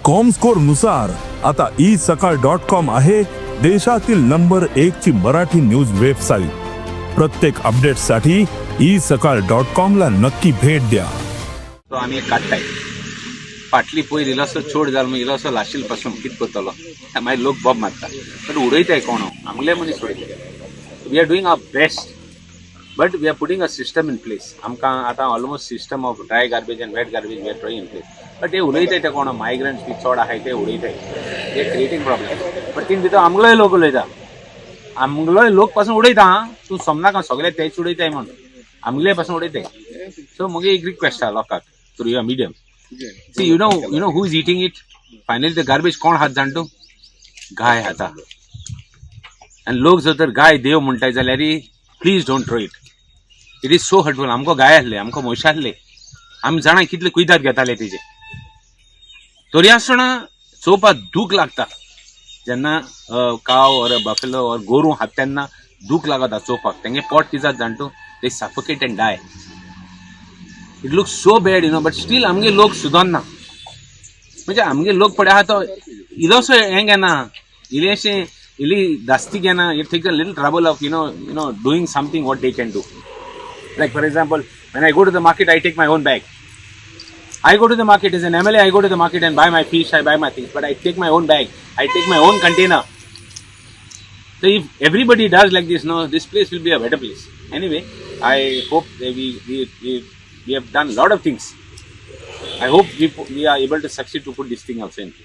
Comscore नुसार आता isakal.com आहे देशातील नंबर 1 ची मराठी न्यूज वेबसाईट. प्रत्येक अपडेटसाठी isakal.com ला नक्की भेट द्या. तो आम्ही काढताय फाटली पयर इलोसो चोड जाल मग इलोसो लाशील पासून कित करतलो मागीर लोक बॉब मारता पण उडयताय कोण आमले मनीस उडयताय. We are doing our best but we are putting a system in place. आमकां आतां almost system of dry garbage and wet garbage we are trying in place. But हे उडयताय ते कोण मायग्रंट्स बी चड आहाय ते उडयताय. ते क्रिएटिंग प्रॉब्लेम. बट तीन भितर आमलोय लोक उलयता आमलोय लोक पासून उडयता. तूं समनाका सगळे तेच उडयताय म्हण आमले पासून उडयताय. सो मुगे एक रिक्वेस्ट आहा लोकांक through your medium. See, you know who is eating it? Finally, the garbage कोण हात जाणतो? गाय हाता. And लोक जर तर गाय देव म्हणटाय जाल्यार please don't throw it. It is so hurtful. आमकां गाय आहले आमकां म्हशी आहले आमी जाणा कितले कुयदाद घेताले तेजे. तरी आसतना चोवपाक दूख लागता जेन्ना काव और बफेलो और गोरू हात तेन्ना दूख लागता चोवपाक. तेंगे पोट कित्याक जाणतो they suffocate and die. It looks so bad but still आमगे लोक सुदारना. म्हणजे आमगे लोक पळय आहा तो इलोसो हें घेना इल्लेशें इल्ली दास्ती घेना. It takes a little trouble of doing something what they can do. Like for example when I go to the market I take my own bag. I go to the market as an MLA. I go to the market and buy my fish. I buy my things, but I take my own bag. I take my own container. So if everybody does like this, no, this place will be a better place. Anyway, I hope that we have done a lot of things. I hope we are able to succeed to put this thing also in place.